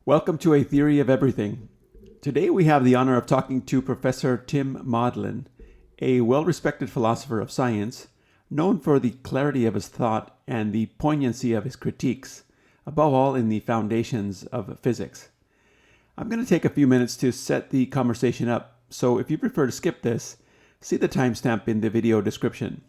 Welcome to A Theory of Everything. Today we have the honor of talking to Professor Tim Maudlin, a well-respected philosopher of science, known for the clarity of his thought and the poignancy of his critiques, above all in the foundations of physics. I'm going to take a few minutes to set the conversation up, so if you prefer to skip this, see the timestamp in the video description.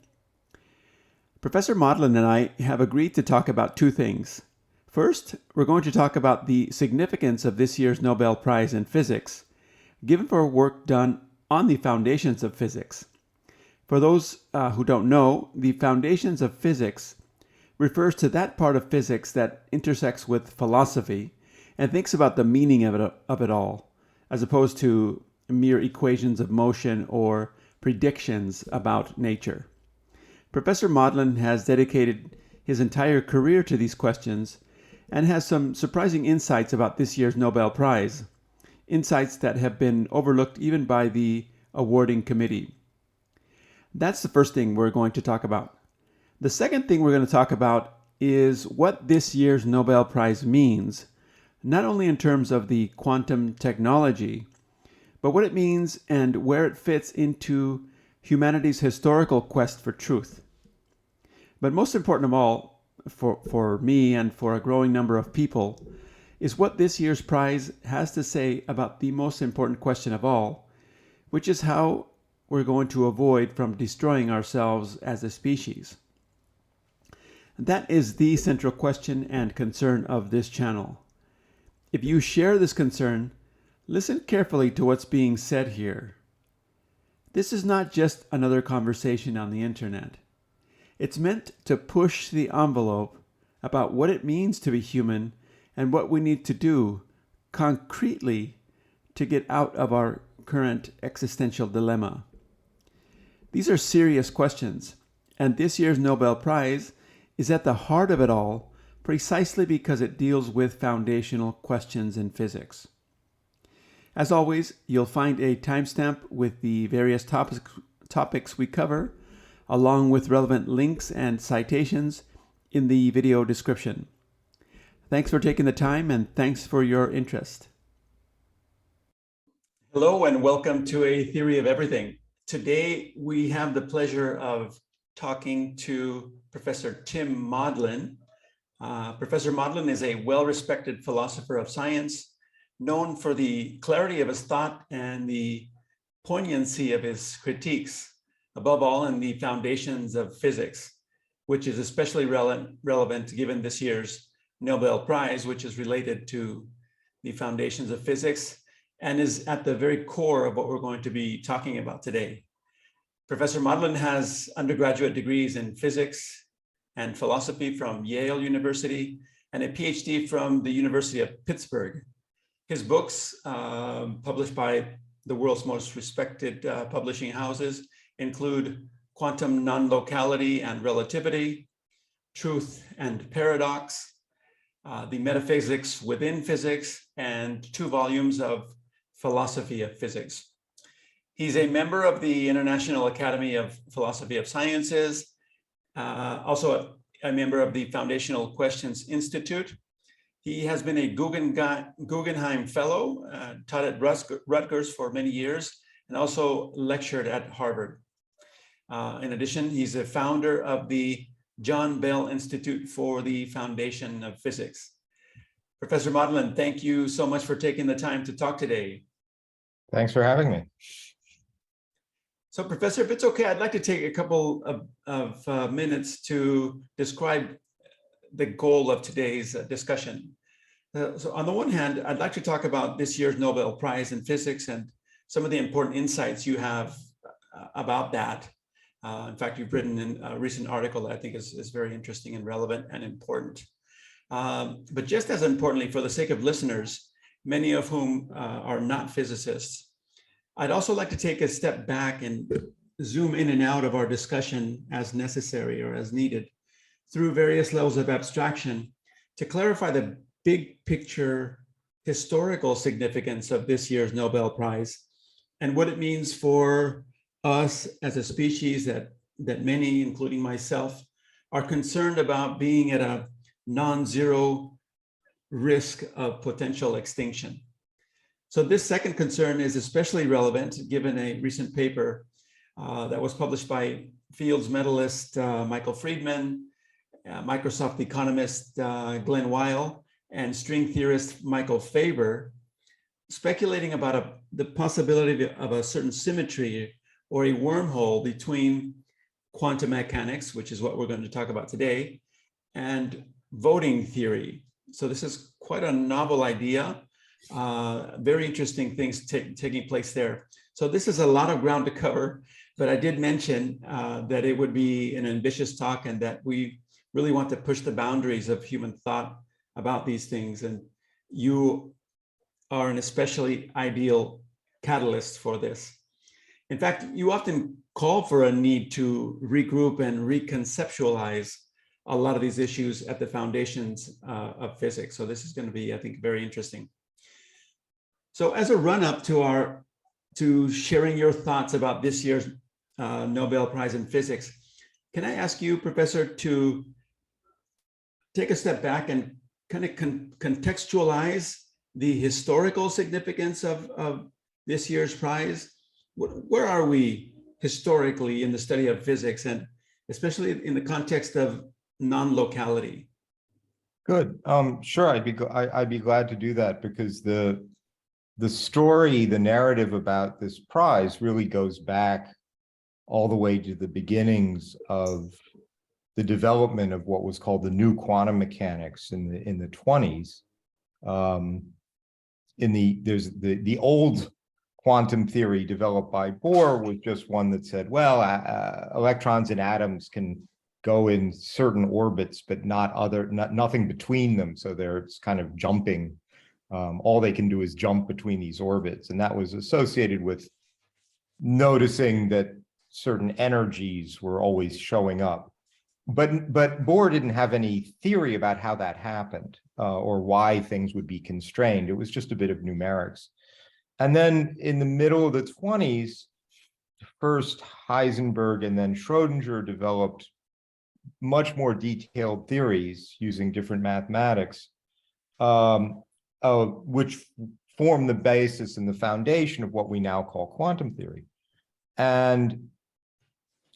Professor Maudlin and I have agreed to talk about two things. First, we're going to talk about the significance of this year's Nobel Prize in Physics, given for work done on the foundations of physics. For those who don't know, the foundations of physics refers to that part of physics that intersects with philosophy and thinks about the meaning of it all, as opposed to mere equations of motion or predictions about nature. Professor Maudlin has dedicated his entire career to these questions and has some surprising insights about this year's Nobel Prize, insights that have been overlooked even by the awarding committee. That's the first thing we're going to talk about. The second thing we're going to talk about is what this year's Nobel Prize means, not only in terms of the quantum technology, but what it means and where it fits into humanity's historical quest for truth. But most important of all, for me and for a growing number of people, is what this year's prize has to say about the most important question of all, which is how we're going to avoid from destroying ourselves as a species. That is the central question and concern of this channel. If you share this concern, listen carefully to what's being said here. This is not just another conversation on the internet. It's meant to push the envelope about what it means to be human and what we need to do concretely to get out of our current existential dilemma. These are serious questions, and this year's Nobel Prize is at the heart of it all precisely because it deals with foundational questions in physics. As always, you'll find a timestamp with the various topics we cover, along with relevant links and citations in the video description. Thanks for taking the time and thanks for your interest. Hello and welcome to A Theory of Everything. Today we have the pleasure of talking to Professor Tim Maudlin. Professor Maudlin is a well-respected philosopher of science, known for the clarity of his thought and the poignancy of his critiques, above all in the foundations of physics, which is especially relevant given this year's Nobel Prize, which is related to the foundations of physics and is at the very core of what we're going to be talking about today. Professor Maudlin has undergraduate degrees in physics and philosophy from Yale University and a PhD from the University of Pittsburgh. His books, published by the world's most respected publishing houses, include Quantum Non-Locality and Relativity, Truth and Paradox, the Metaphysics Within Physics, and 2 volumes of Philosophy of Physics. He's a member of the International Academy of Philosophy of Sciences, also a member of the Foundational Questions Institute. He has been a Guggenheim Fellow, taught at Rutgers for many years, and also lectured at Harvard. In addition, he's a founder of the John Bell Institute for the Foundation of Physics. Professor Maudlin, thank you so much for taking the time to talk today. Thanks for having me. So, Professor, if it's okay, I'd like to take a couple of minutes to describe the goal of today's discussion. So on the one hand, I'd like to talk about this year's Nobel Prize in Physics and some of the important insights you have about that. In fact, you've written in a recent article that I think is very interesting and relevant and important. But just as importantly, for the sake of listeners, many of whom are not physicists, I'd also like to take a step back and zoom in and out of our discussion as necessary or as needed through various levels of abstraction to clarify the big picture historical significance of this year's Nobel Prize and what it means for us as a species that that many, including myself, are concerned about being at a non-zero risk of potential extinction. So this second concern is especially relevant given a recent paper that was published by Fields medalist Michael Freedman, Microsoft economist Glenn Weyl, and string theorist Michael Faber, speculating about the possibility of a certain symmetry or a wormhole between quantum mechanics, which is what we're going to talk about today, and voting theory. So this is quite a novel idea, very interesting things taking place there. So this is a lot of ground to cover, but I did mention that it would be an ambitious talk and that we really want to push the boundaries of human thought about these things. And you are an especially ideal catalyst for this. In fact, you often call for a need to regroup and reconceptualize a lot of these issues at the foundations of physics. So this is going to be, I think, very interesting. So as a run-up to sharing your thoughts about this year's Nobel Prize in Physics, can I ask you, Professor, to take a step back and kind of contextualize the historical significance of this year's prize? Where are we historically in the study of physics, and especially in the context of non-locality? Good. Sure, I'd be glad to do that, because the story, the narrative about this prize really goes back all the way to the beginnings of the development of what was called the new quantum mechanics in the 20s. There's the old quantum theory developed by Bohr was just one that said, well, electrons and atoms can go in certain orbits, but nothing between them. So they're kind of jumping. All they can do is jump between these orbits. And that was associated with noticing that certain energies were always showing up. But Bohr didn't have any theory about how that happened or why things would be constrained. It was just a bit of numerics. And then in the middle of the 20s, first Heisenberg and then Schrödinger developed much more detailed theories using different mathematics, which form the basis and the foundation of what we now call quantum theory. And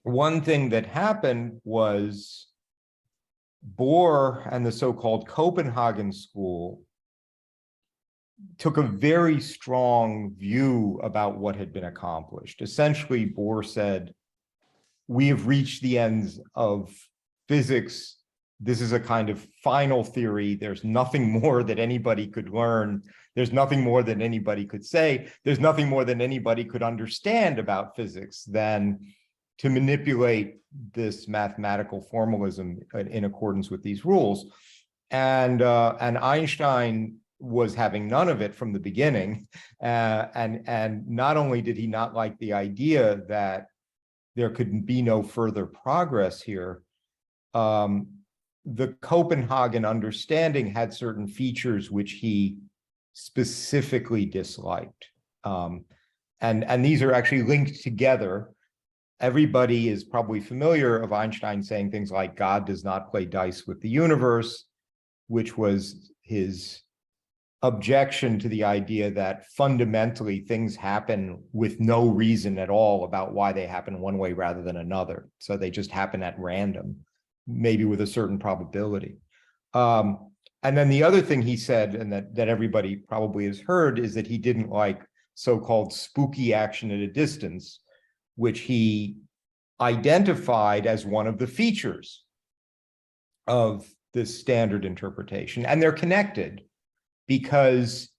one thing that happened was Bohr and the so-called Copenhagen school took a very strong view about what had been accomplished. Essentially, Bohr said, we have reached the ends of physics. This is a kind of final theory. There's nothing more that anybody could learn. There's nothing more that anybody could say. There's nothing more than anybody could understand about physics than to manipulate this mathematical formalism in accordance with these rules. And Einstein was having none of it from the beginning. And not only did he not like the idea that there could be no further progress here, the Copenhagen understanding had certain features which he specifically disliked. And these are actually linked together. Everybody is probably familiar of Einstein saying things like, God does not play dice with the universe, which was his objection to the idea that fundamentally things happen with no reason at all about why they happen one way rather than another. So they just happen at random, maybe with a certain probability. And then the other thing he said, and that everybody probably has heard, is that he didn't like so-called spooky action at a distance, which he identified as one of the features of this standard interpretation. And they're connected, because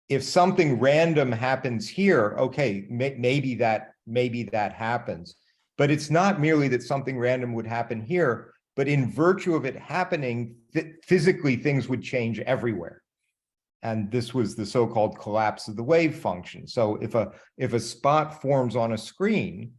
if something random happens here, okay, maybe that happens. But it's not merely that something random would happen here, but in virtue of it happening, physically things would change everywhere. And this was the so-called collapse of the wave function. So if a spot forms on a screen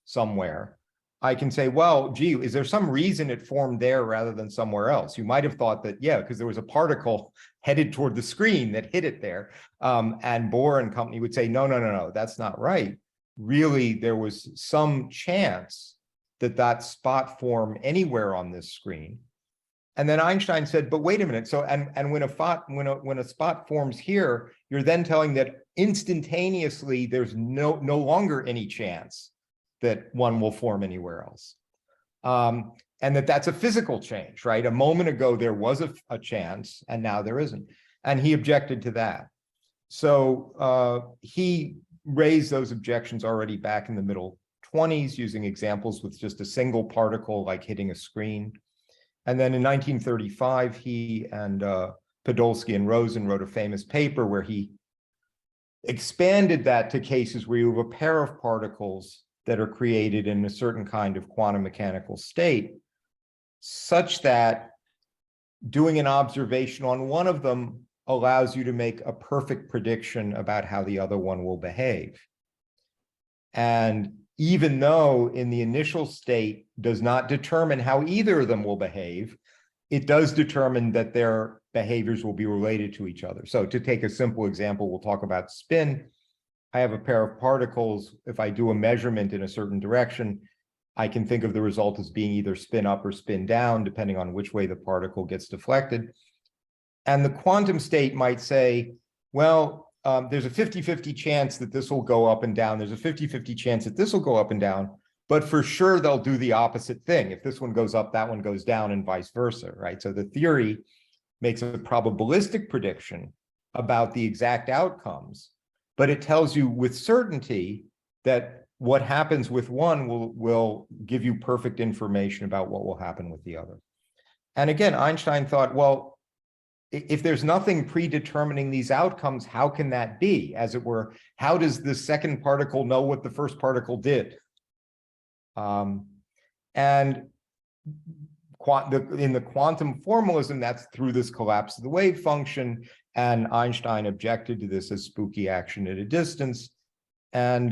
somewhere, I can say, well, gee, is there some reason it formed there rather than somewhere else? You might have thought that, yeah, because there was a particle headed toward the screen that hit it there. And Bohr and company would say, no, that's not right. Really, there was some chance that spot form anywhere on this screen. And then Einstein said, but wait a minute. So, and when a spot forms here, you're then telling that instantaneously there's no longer any chance that one will form anywhere else. And that's a physical change, right? A moment ago, there was a chance, and now there isn't. And he objected to that. So he raised those objections already back in the middle 1920s using examples with just a single particle like hitting a screen. And then in 1935, he and Podolsky and Rosen wrote a famous paper where he expanded that to cases where you have a pair of particles that are created in a certain kind of quantum mechanical state, such that doing an observation on one of them allows you to make a perfect prediction about how the other one will behave. And even though in the initial state does not determine how either of them will behave, it does determine that their behaviors will be related to each other. So to take a simple example, we'll talk about spin. I have a pair of particles. If I do a measurement in a certain direction, I can think of the result as being either spin up or spin down, depending on which way the particle gets deflected. And the quantum state might say, well, there's a 50-50 chance that this will go up and down. There's a 50-50 chance that this will go up and down, but for sure they'll do the opposite thing. If this one goes up, that one goes down and vice versa, right? So the theory makes a probabilistic prediction about the exact outcomes, but it tells you with certainty that what happens with one will give you perfect information about what will happen with the other. And again, Einstein thought, well, if there's nothing predetermining these outcomes, how can that be? As it were, how does the second particle know what the first particle did? And in the quantum formalism, that's through this collapse of the wave function. And Einstein objected to this as spooky action at a distance. And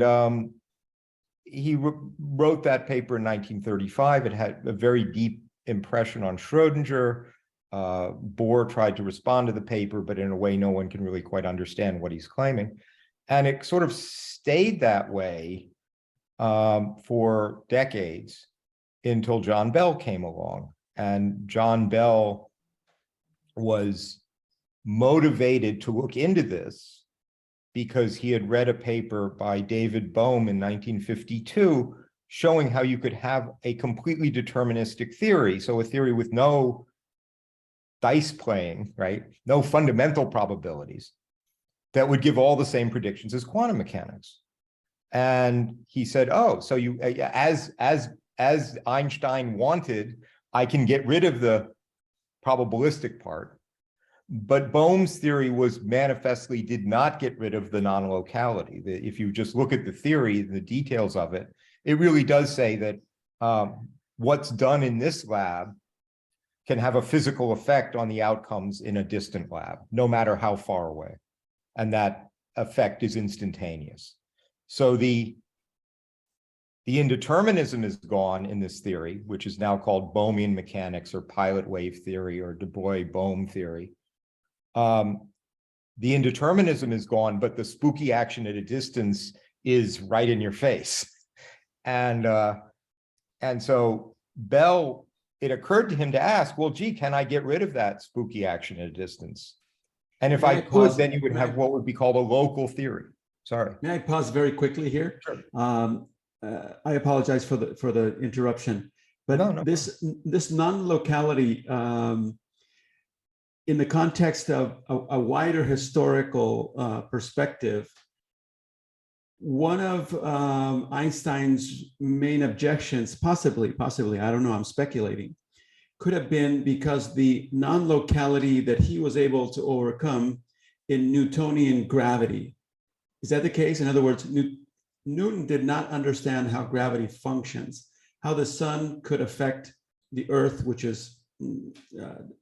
he wrote that paper in 1935. It had a very deep impression on Schrodinger. Bohr tried to respond to the paper, but in a way no one can really quite understand what he's claiming. And it sort of stayed that way for decades until John Bell came along. And John Bell was motivated to look into this because he had read a paper by David Bohm in 1952 showing how you could have a completely deterministic theory, so a theory with no dice playing, right? No fundamental probabilities that would give all the same predictions as quantum mechanics. And he said, oh, so you, as Einstein wanted, I can get rid of the probabilistic part. But Bohm's theory was manifestly did not get rid of the non-locality. If you just look at the theory, the details of it, it really does say that what's done in this lab can have a physical effect on the outcomes in a distant lab, no matter how far away. And that effect is instantaneous. So the indeterminism is gone in this theory, which is now called Bohmian mechanics or pilot wave theory or de Broglie-Bohm theory. The indeterminism is gone, but the spooky action at a distance is right in your face. And so Bell, it occurred to him to ask, well, gee, can I get rid of that spooky action at a distance? And if I could, then you would have what would be called a local theory. Sorry. May I pause very quickly here? Sure. I apologize for the interruption, but No. this non-locality in the context of a wider historical perspective, one of Einstein's main objections, possibly, I don't know, I'm speculating, could have been because the non-locality that he was able to overcome in Newtonian gravity. Is that the case? In other words, Newton did not understand how gravity functions, how the sun could affect the Earth, which is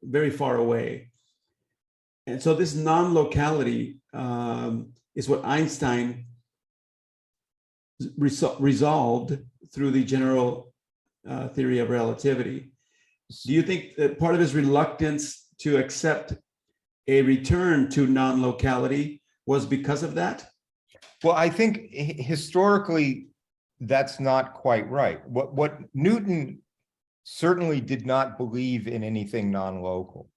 very far away. And so this non-locality is what Einstein resolved through the general theory of relativity. Do you think that part of his reluctance to accept a return to non-locality was because of that? Well, I think historically, that's not quite right. What Newton certainly did not believe in anything non-local.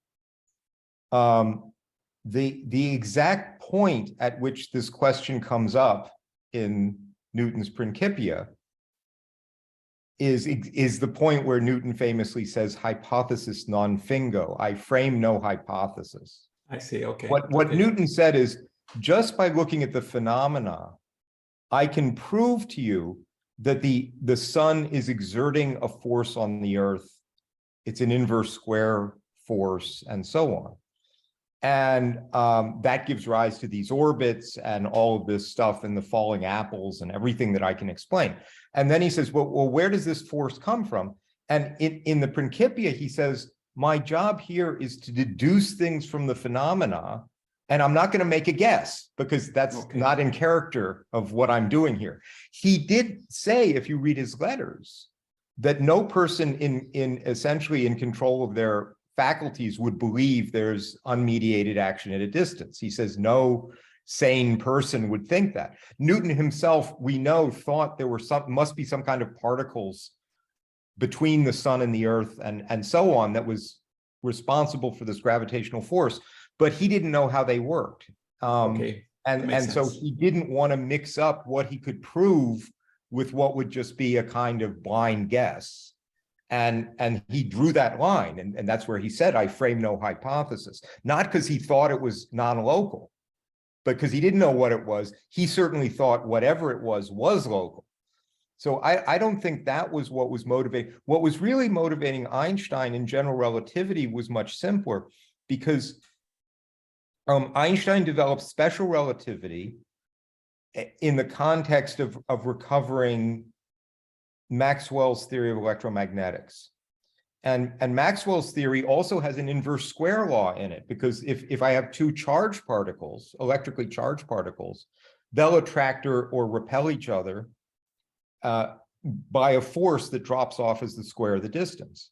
The exact point at which this question comes up in Newton's Principia is the point where Newton famously says, hypothesis non fingo, I frame no hypothesis. I see, okay. What Newton said is, just by looking at the phenomena, I can prove to you that the sun is exerting a force on the earth. It's an inverse square force and so on. And that gives rise to these orbits and all of this stuff and the falling apples and everything that I can explain. And then he says, well, where does this force come from? And in the Principia, he says, my job here is to deduce things from the phenomena, and I'm not going to make a guess because that's not in character of what I'm doing here. He did say, if you read his letters, that no person essentially in control of their faculties would believe there's unmediated action at a distance. He says no sane person would think that. Newton himself, we know, thought there were must be some kind of particles between the sun and the earth and so on that was responsible for this gravitational force, but he didn't know how they worked. And so he didn't want to mix up what he could prove with what would just be a kind of blind guess. And he drew that line, and that's where he said, I frame no hypothesis, not because he thought it was non-local, but because he didn't know what it was. He certainly thought whatever it was local. So I don't think that was what was motivating. What was really motivating Einstein in general relativity was much simpler, because Einstein developed special relativity in the context of recovering Maxwell's theory of electromagnetics. And Maxwell's theory also has an inverse square law in it, because if I have two charged particles, electrically charged particles, they'll attract or repel each other by a force that drops off as the square of the distance.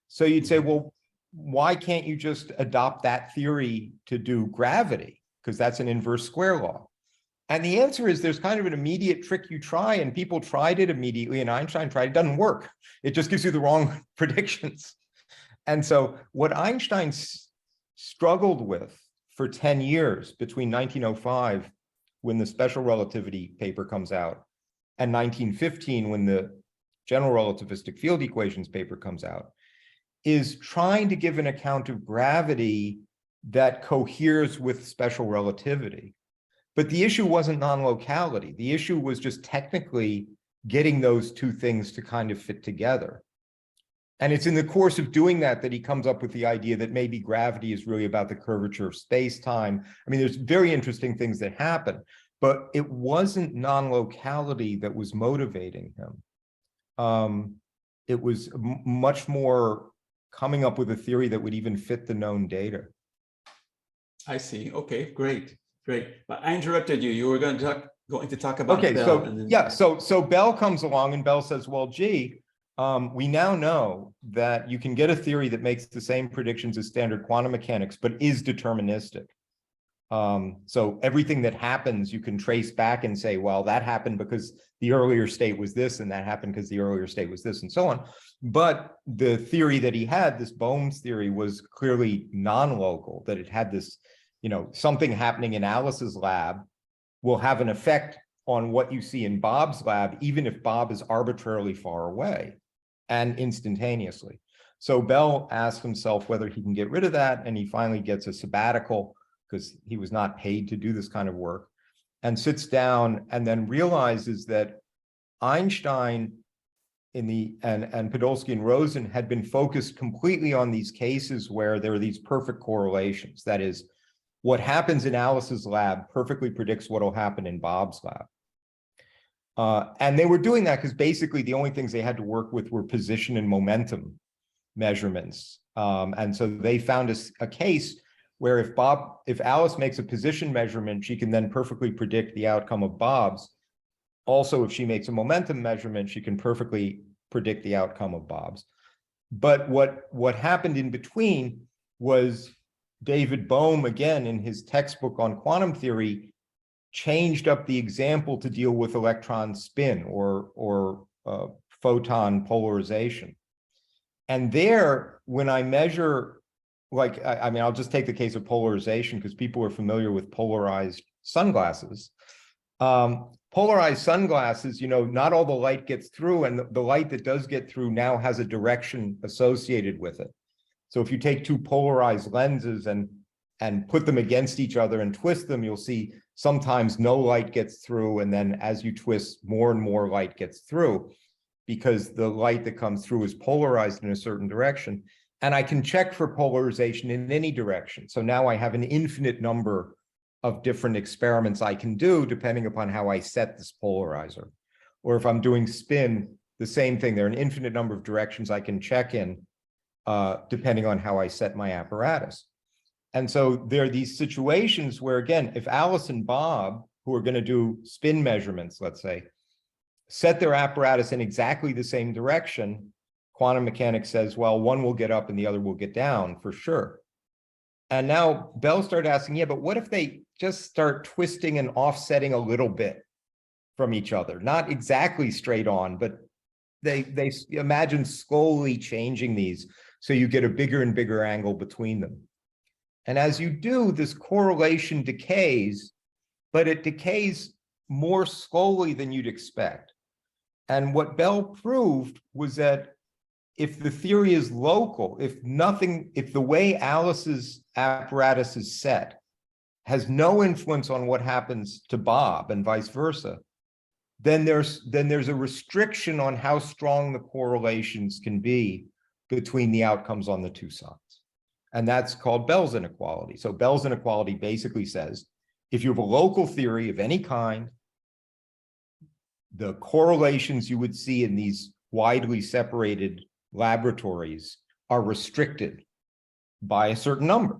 So you'd say, well, why can't you just adopt that theory to do gravity? Because that's an inverse square law. And the answer is there's kind of an immediate trick you try, and people tried it immediately, and Einstein tried it. It doesn't work. It just gives you the wrong predictions. And so what Einstein struggled with for 10 years between 1905, when the special relativity paper comes out, and 1915, when the general relativistic field equations paper comes out, is trying to give an account of gravity that coheres with special relativity. But the issue wasn't non-locality. The issue was just technically getting those two things to kind of fit together. And it's in the course of doing that that he comes up with the idea that maybe gravity is really about the curvature of space-time. I mean, there's very interesting things that happen, but it wasn't non-locality that was motivating him. It was much more coming up with a theory that would even fit the known data. I see. Okay, great. Great. But I interrupted you. You were going to talk about okay, Bell. so and then... yeah, so Bell comes along and Bell says, well, gee, we now know that you can get a theory that makes the same predictions as standard quantum mechanics, but is deterministic. So everything that happens, you can trace back and say, well, that happened because the earlier state was this, and that happened because the earlier state was this, and so on. But the theory that he had, this Bohm's theory, was clearly non-local, that it had this, something happening in Alice's lab will have an effect on what you see in Bob's lab, even if Bob is arbitrarily far away and instantaneously. So Bell asked himself whether he can get rid of that, and he finally gets a sabbatical because he was not paid to do this kind of work, and sits down and then realizes that Einstein and Podolsky and Rosen had been focused completely on these cases where there are these perfect correlations. That is, what happens in Alice's lab perfectly predicts what will happen in Bob's lab. And they were doing that because basically the only things they had to work with were position and momentum measurements. And so they found a case where if Alice makes a position measurement, she can then perfectly predict the outcome of Bob's. Also, if she makes a momentum measurement, she can perfectly predict the outcome of Bob's. But what happened in between was David Bohm, again, in his textbook on quantum theory, changed up the example to deal with electron spin or photon polarization. And there, when I measure, like, I mean, I'll just take the case of polarization because people are familiar with polarized sunglasses. Polarized sunglasses, you know, not all the light gets through, and the light that does get through now has a direction associated with it. So if you take two polarized lenses and put them against each other and twist them, you'll see sometimes no light gets through, and then as you twist, more and more light gets through, because the light that comes through is polarized in a certain direction. And I can check for polarization in any direction. So now I have an infinite number of different experiments I can do depending upon how I set this polarizer. Or if I'm doing spin, the same thing. There are an infinite number of directions I can check in depending on how I set my apparatus. And so there are these situations where, again, if Alice and Bob, who are going to do spin measurements, let's say, set their apparatus in exactly the same direction, quantum mechanics says, well, one will get up and the other will get down for sure. And now Bell started asking, yeah, but what if they just start twisting and offsetting a little bit from each other? Not exactly straight on, but they imagine slowly changing these so you get a bigger and bigger angle between them. And as you do, this correlation decays, but it decays more slowly than you'd expect. And what Bell proved was that if the theory is local, if the way Alice's apparatus is set has no influence on what happens to Bob and vice versa, then there's a restriction on how strong the correlations can be between the outcomes on the two sides. And that's called Bell's inequality. So Bell's inequality basically says, if you have a local theory of any kind, the correlations you would see in these widely separated laboratories are restricted by a certain number.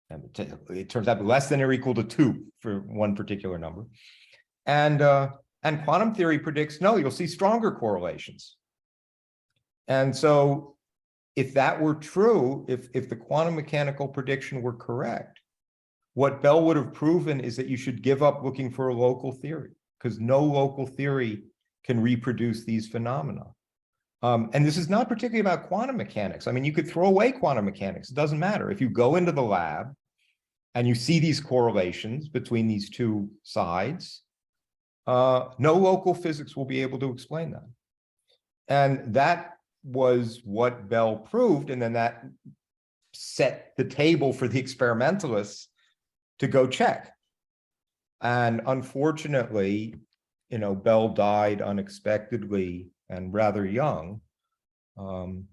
And it turns out less than or equal to 2 for one particular number. And quantum theory predicts, no, you'll see stronger correlations. And so if that were true, if the quantum mechanical prediction were correct, what Bell would have proven is that you should give up looking for a local theory, because no local theory can reproduce these phenomena. And this is not particularly about quantum mechanics. I mean, you could throw away quantum mechanics. It doesn't matter. If you go into the lab and you see these correlations between these two sides, no local physics will be able to explain that. And that was what Bell proved. And then that set the table for the experimentalists to go check. And unfortunately, you know, Bell died unexpectedly and rather young. And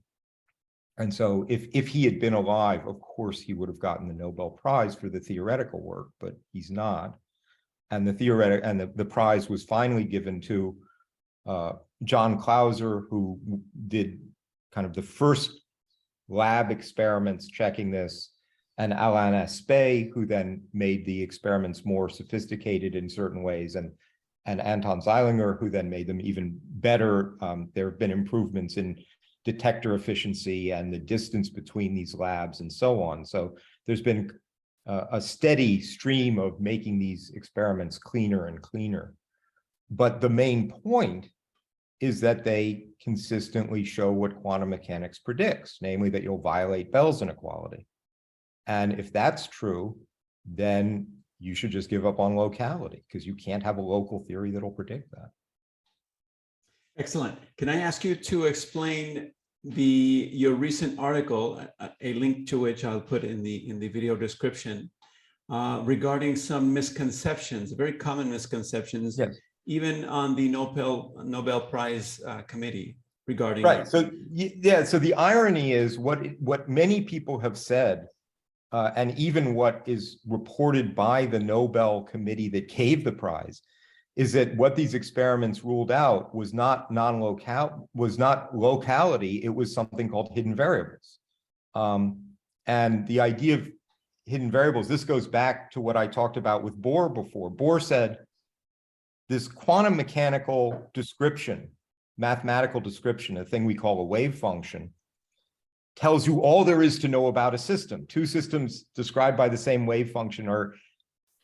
so if he had been alive, of course, he would have gotten the Nobel Prize for the theoretical work, but he's not. And the prize was finally given to John Clauser, who did kind of the first lab experiments checking this, and Alain Aspe, who then made the experiments more sophisticated in certain ways, and Anton Zeilinger, who then made them even better. There have been improvements in detector efficiency and the distance between these labs and so on. So there's been a steady stream of making these experiments cleaner and cleaner. But the main point is that they consistently show what quantum mechanics predicts, namely that you'll violate Bell's inequality. And if that's true, then you should just give up on locality, because you can't have a local theory that'll predict that. Excellent. Can I ask you to explain your recent article, a link to which I'll put in the video description, regarding some misconceptions, very common misconceptions, yes, even on the Nobel Prize committee regarding. Right. So yeah. So the irony is what many people have said, and even what is reported by the Nobel committee that gave the prize, is that what these experiments ruled out was not locality, it was something called hidden variables. And the idea of hidden variables, this goes back to what I talked about with Bohr before. Bohr said this quantum mechanical description, mathematical description, a thing we call a wave function, tells you all there is to know about a system. Two systems described by the same wave function are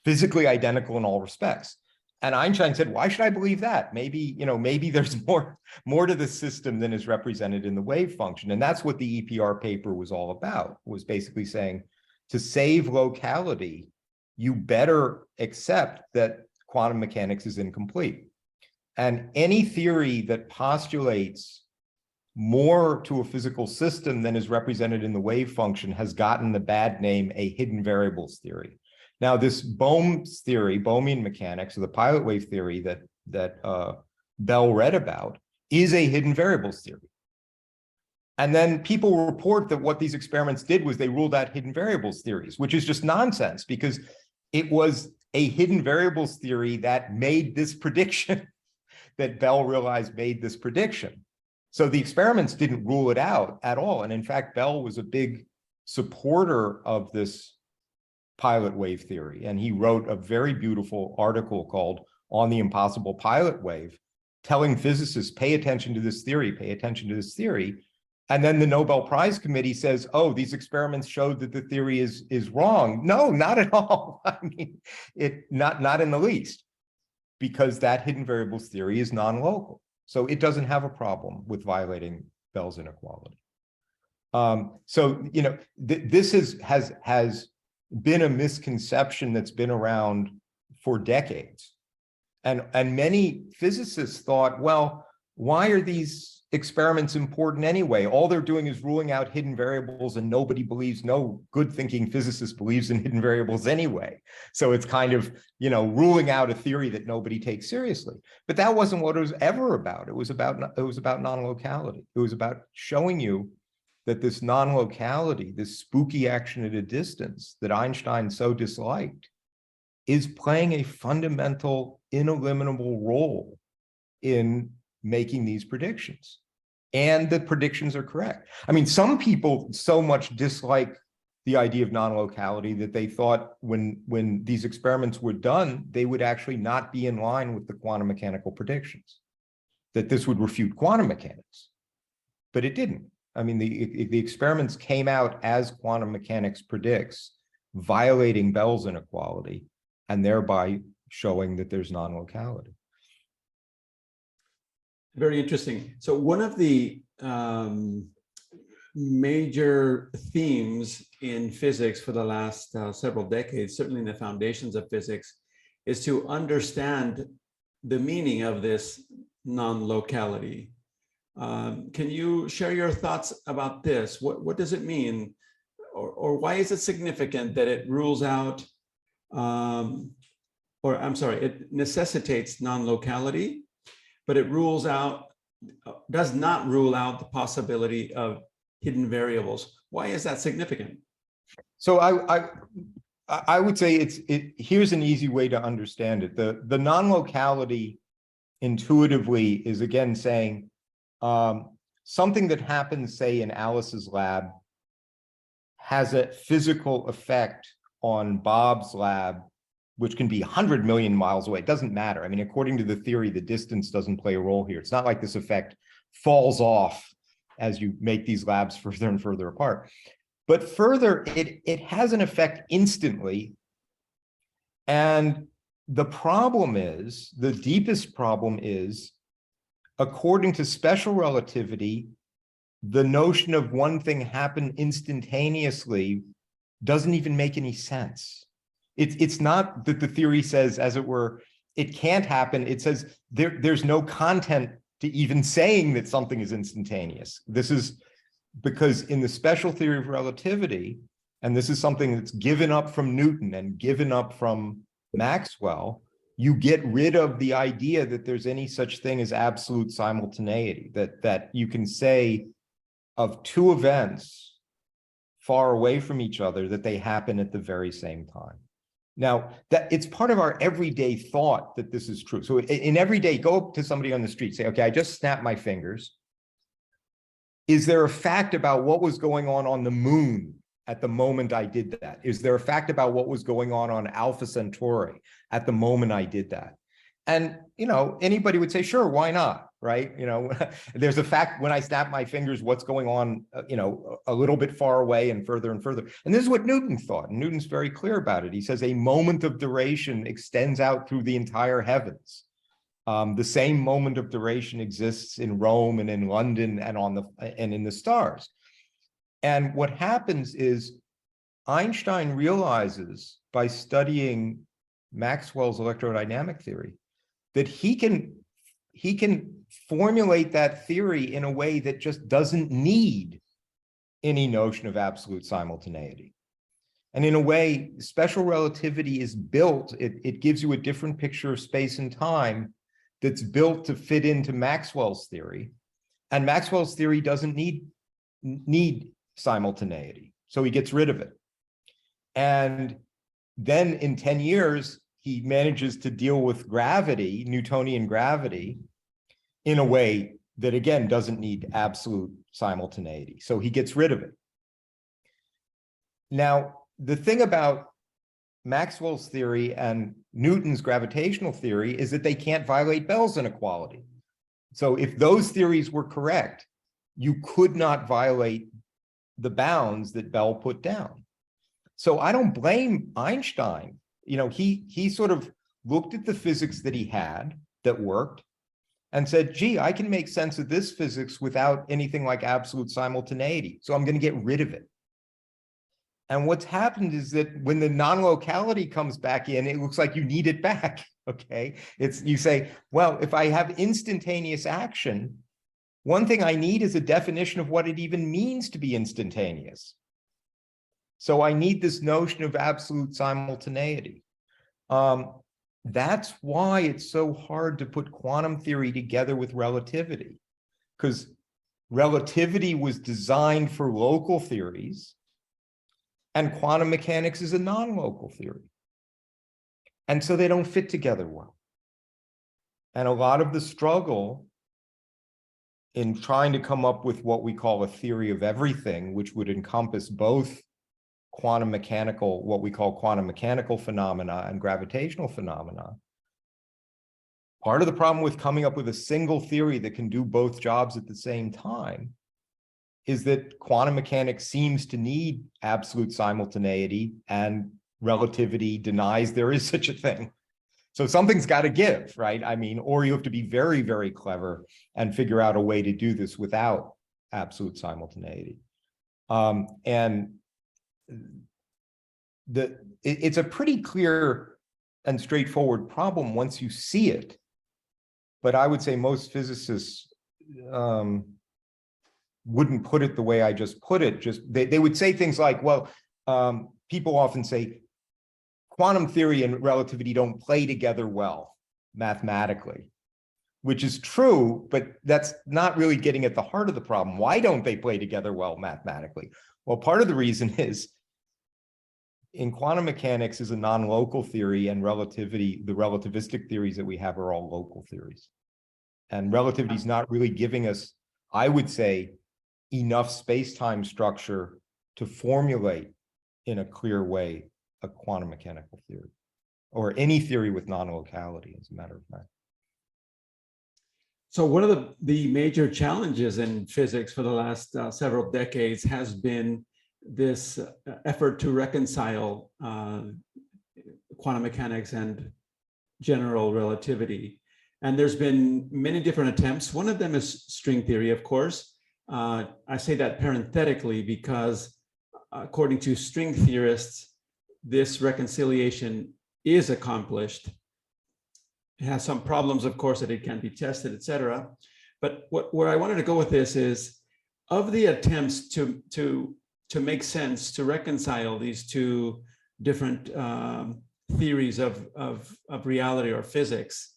physically identical in all respects. And Einstein said, why should I believe that? Maybe, maybe there's more to the system than is represented in the wave function. And that's what the EPR paper was all about, was basically saying, to save locality, you better accept that quantum mechanics is incomplete. And any theory that postulates more to a physical system than is represented in the wave function has gotten the bad name a hidden variables theory. Now, this Bohm's theory, Bohmian mechanics, or the pilot wave theory that Bell read about, is a hidden variables theory. And then people report that what these experiments did was they ruled out hidden variables theories, which is just nonsense, because it was a hidden variables theory that made this prediction, that Bell realized made this prediction. So the experiments didn't rule it out at all. And in fact, Bell was a big supporter of this pilot wave theory. And he wrote a very beautiful article called On the Impossible Pilot Wave, telling physicists, pay attention to this theory, pay attention to this theory. And then the Nobel Prize committee says, oh, these experiments showed that the theory is wrong. No, not at all. I mean, not in the least, because that hidden variables theory is non-local. So it doesn't have a problem with violating Bell's inequality. This has been a misconception that's been around for decades. And many physicists thought, well, why are these experiments important anyway? All they're doing is ruling out hidden variables, and nobody believes, no good thinking physicist believes in hidden variables anyway. So it's kind of, ruling out a theory that nobody takes seriously. But that wasn't what it was ever about. It was about non-locality. It was about showing you that this non-locality, this spooky action at a distance that Einstein so disliked, is playing a fundamental, ineliminable role in making these predictions. And the predictions are correct. I mean, some people so much dislike the idea of non-locality that they thought when these experiments were done, they would actually not be in line with the quantum mechanical predictions, that this would refute quantum mechanics. But it didn't. I mean, the experiments came out as quantum mechanics predicts, violating Bell's inequality, and thereby showing that there's non-locality. Very interesting. So one of the major themes in physics for the last several decades, certainly in the foundations of physics, is to understand the meaning of this non-locality. Can you share your thoughts about this? What does it mean? Or why is it significant that it rules out, it necessitates non-locality, but it does not rule out the possibility of hidden variables? Why is that significant? So I would say here's an easy way to understand it. The non-locality intuitively is, again, saying something that happens, say, in Alice's lab has a physical effect on Bob's lab, which can be 100 million miles away. It doesn't matter. I mean, according to the theory, the distance doesn't play a role here. It's not like this effect falls off as you make these labs further and further apart. But further, it has an effect instantly. And the problem is, the deepest problem is, according to special relativity, the notion of one thing happen instantaneously doesn't even make any sense. It's not that the theory says, as it were, it can't happen. It says there's no content to even saying that something is instantaneous. This is because in the special theory of relativity, and this is something that's given up from Newton and given up from Maxwell, you get rid of the idea that there's any such thing as absolute simultaneity, that you can say of two events far away from each other that they happen at the very same time. Now, that it's part of our everyday thought that this is true. So in everyday, go up to somebody on the street, say, okay, I just snapped my fingers. Is there a fact about what was going on the moon at the moment I did that? Is there a fact about what was going on Alpha Centauri at the moment I did that? And, anybody would say, sure, why not? right? There's a fact when I snap my fingers, what's going on, a little bit far away and further and further. And this is what Newton thought. And Newton's very clear about it. He says a moment of duration extends out through the entire heavens. The same moment of duration exists in Rome and in London and in the stars. And what happens is Einstein realizes by studying Maxwell's electrodynamic theory that he can formulate that theory in a way that just doesn't need any notion of absolute simultaneity. And in a way, special relativity is built, it gives you a different picture of space and time that's built to fit into Maxwell's theory. And Maxwell's theory doesn't need simultaneity, so he gets rid of it. And then in 10 years, he manages to deal with gravity, Newtonian gravity, in a way that, again, doesn't need absolute simultaneity. So he gets rid of it. Now, the thing about Maxwell's theory and Newton's gravitational theory is that they can't violate Bell's inequality. So if those theories were correct, you could not violate the bounds that Bell put down. So I don't blame Einstein. He sort of looked at the physics that he had that worked and said, gee, I can make sense of this physics without anything like absolute simultaneity. So I'm going to get rid of it. And what's happened is that when the non-locality comes back in, it looks like you need it back, okay? You say, well, if I have instantaneous action, one thing I need is a definition of what it even means to be instantaneous. So I need this notion of absolute simultaneity. That's why it's so hard to put quantum theory together with relativity, because relativity was designed for local theories, and quantum mechanics is a non-local theory. And so they don't fit together well. And a lot of the struggle in trying to come up with what we call a theory of everything, which would encompass both quantum mechanical, what we call quantum mechanical phenomena and gravitational phenomena. Part of the problem with coming up with a single theory that can do both jobs at the same time is that quantum mechanics seems to need absolute simultaneity and relativity denies there is such a thing. So something's got to give, right? I mean, or you have to be very, very clever and figure out a way to do this without absolute simultaneity. It's a pretty clear and straightforward problem once you see it. But I would say most physicists wouldn't put it the way I just put it. They would say things like, well, people often say quantum theory and relativity don't play together well mathematically, which is true, but that's not really getting at the heart of the problem. Why don't they play together well mathematically? Well, part of the reason is in quantum mechanics is a non-local theory, and relativity, the relativistic theories that we have are all local theories. And relativity is not really giving us, I would say, enough space-time structure to formulate in a clear way a quantum mechanical theory, or any theory with non-locality, as a matter of fact. So one of the major challenges in physics for the last several decades has been this effort to reconcile quantum mechanics and general relativity. And there's been many different attempts. One of them is string theory, of course. I say that parenthetically because according to string theorists, this reconciliation is accomplished. It has some problems, of course, that it can't be tested, etc. But where I wanted to go with this is, of the attempts to make sense, to reconcile these two different theories of reality or physics,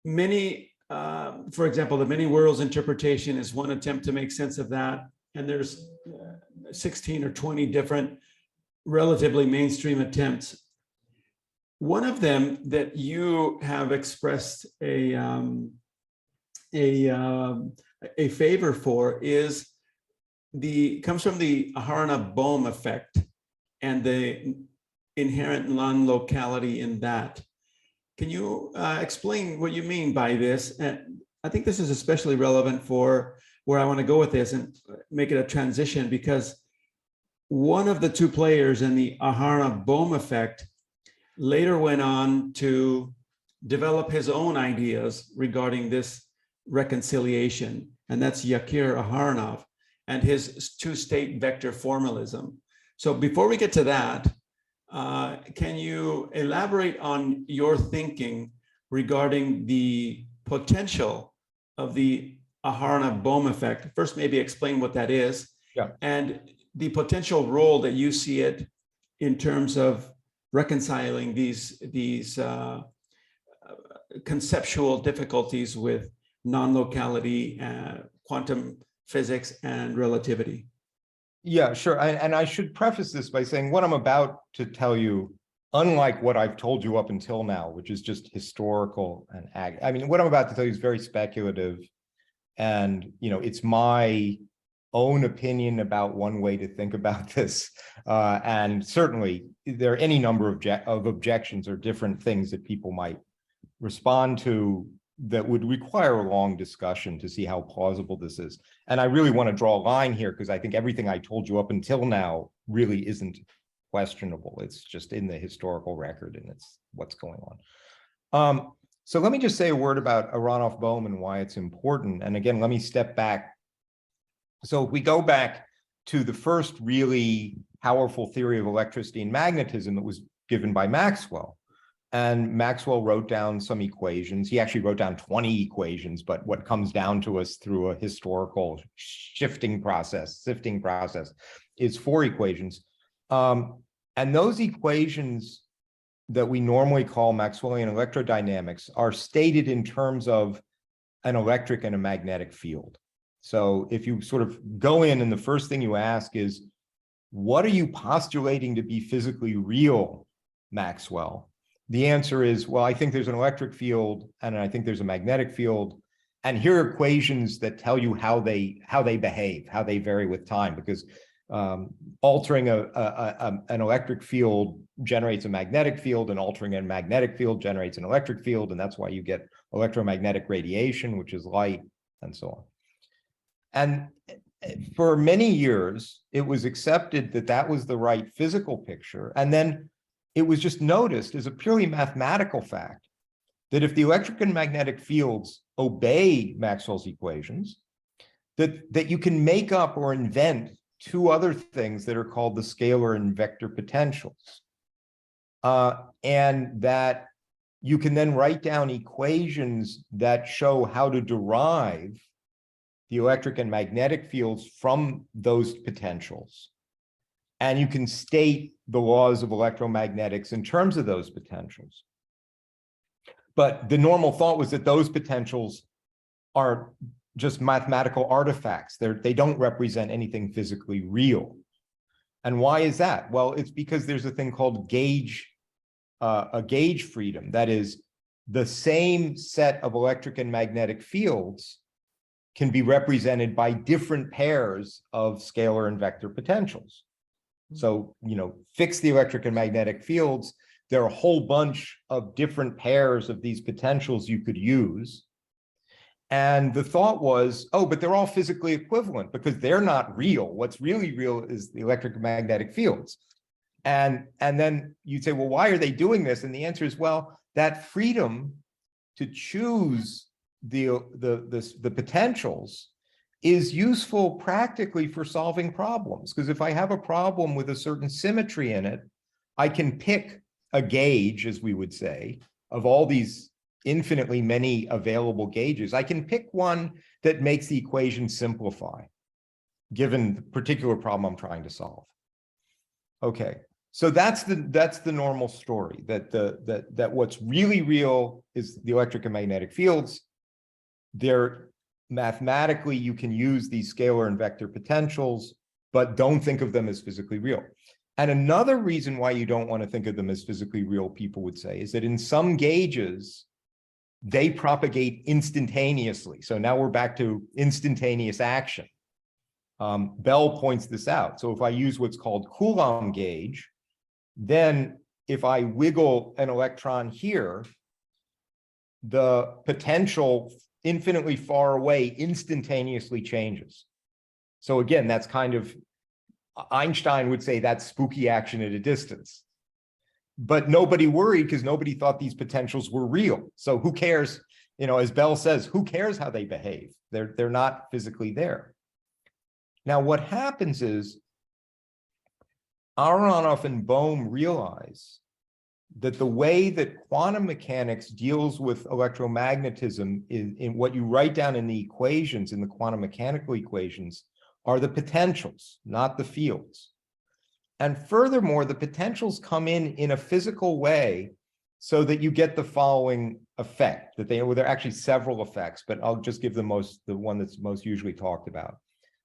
many, for example, the many worlds interpretation is one attempt to make sense of that. And there's 16 or 20 different relatively mainstream attempts. One of them that you have expressed a favor for comes from the Aharanov-Bohm effect and the inherent non-locality in that. Can you explain what you mean by this? And I think this is especially relevant for where I want to go with this and make it a transition, because one of the two players in the Aharanov-Bohm effect later went on to develop his own ideas regarding this reconciliation, and that's Yakir Aharonov and his two-state vector formalism. So before we get to that, can you elaborate on your thinking regarding the potential of the Aharonov-Bohm effect? First, maybe explain what that is, and the potential role that you see it in terms of reconciling these conceptual difficulties with non-locality, quantum physics, and relativity. Yeah, sure. And I should preface this by saying what I'm about to tell you, unlike what I've told you up until now, which is just historical and I mean, what I'm about to tell you is very speculative, and it's my own opinion about one way to think about this. And certainly there are any number of objections or different things that people might respond to that would require a long discussion to see how plausible this is. And I really want to draw a line here, because I think everything I told you up until now really isn't questionable. It's just in the historical record, and it's what's going on. So let me just say a word about Aharonov-Bohm and why it's important. And again, let me step back. So if we go back to the first really powerful theory of electricity and magnetism, that was given by Maxwell. And Maxwell wrote down some equations. He actually wrote down 20 equations, but what comes down to us through a historical sifting process is 4 equations. And those equations that we normally call Maxwellian electrodynamics are stated in terms of an electric and a magnetic field. So if you sort of go in and the first thing you ask is, what are you postulating to be physically real, Maxwell? The answer is, well, I think there's an electric field and I think there's a magnetic field. And here are equations that tell you how they behave, how they vary with time, because altering an electric field generates a magnetic field, and altering a magnetic field generates an electric field. And that's why you get electromagnetic radiation, which is light, and so on. And for many years, it was accepted that that was the right physical picture. And then it was just noticed as a purely mathematical fact that if the electric and magnetic fields obey Maxwell's equations, that you can make up or invent 2 other things that are called the scalar and vector potentials. And that you can then write down equations that show how to derive the electric and magnetic fields from those potentials. And you can state the laws of electromagnetics in terms of those potentials. But the normal thought was that those potentials are just mathematical artifacts. They don't represent anything physically real. And why is that? Well, it's because there's a thing called a gauge freedom. That is, the same set of electric and magnetic fields can be represented by different pairs of scalar and vector potentials. So, fix the electric and magnetic fields. There are a whole bunch of different pairs of these potentials you could use. And the thought was, oh, but they're all physically equivalent because they're not real. What's really real is the electric and magnetic fields. And then you'd say, well, why are they doing this? And the answer is, well, that freedom to choose the potentials is useful practically for solving problems. Because if I have a problem with a certain symmetry in it, I can pick a gauge, as we would say, of all these infinitely many available gauges. I can pick one that makes the equation simplify, given the particular problem I'm trying to solve. Okay, so that's the normal story, that what's really real is the electric and magnetic fields. They're mathematically, you can use these scalar and vector potentials, but don't think of them as physically real. And another reason why you don't want to think of them as physically real, people would say, is that in some gauges, they propagate instantaneously. So now we're back to instantaneous action. Bell points this out. So if I use what's called Coulomb gauge, then if I wiggle an electron here, the potential infinitely far away instantaneously changes. So again, that's kind of, Einstein would say that's spooky action at a distance. But nobody worried because nobody thought these potentials were real. So who cares? You know, as Bell says, who cares how they behave? They're not physically there. Now, what happens is Aharonov and Bohm realize that the way that quantum mechanics deals with electromagnetism in what you write down in the equations, in the quantum mechanical equations, are the potentials, not the fields. And furthermore, the potentials come in a physical way so that you get the following effect, that there are actually several effects, but I'll just give the one that's most usually talked about.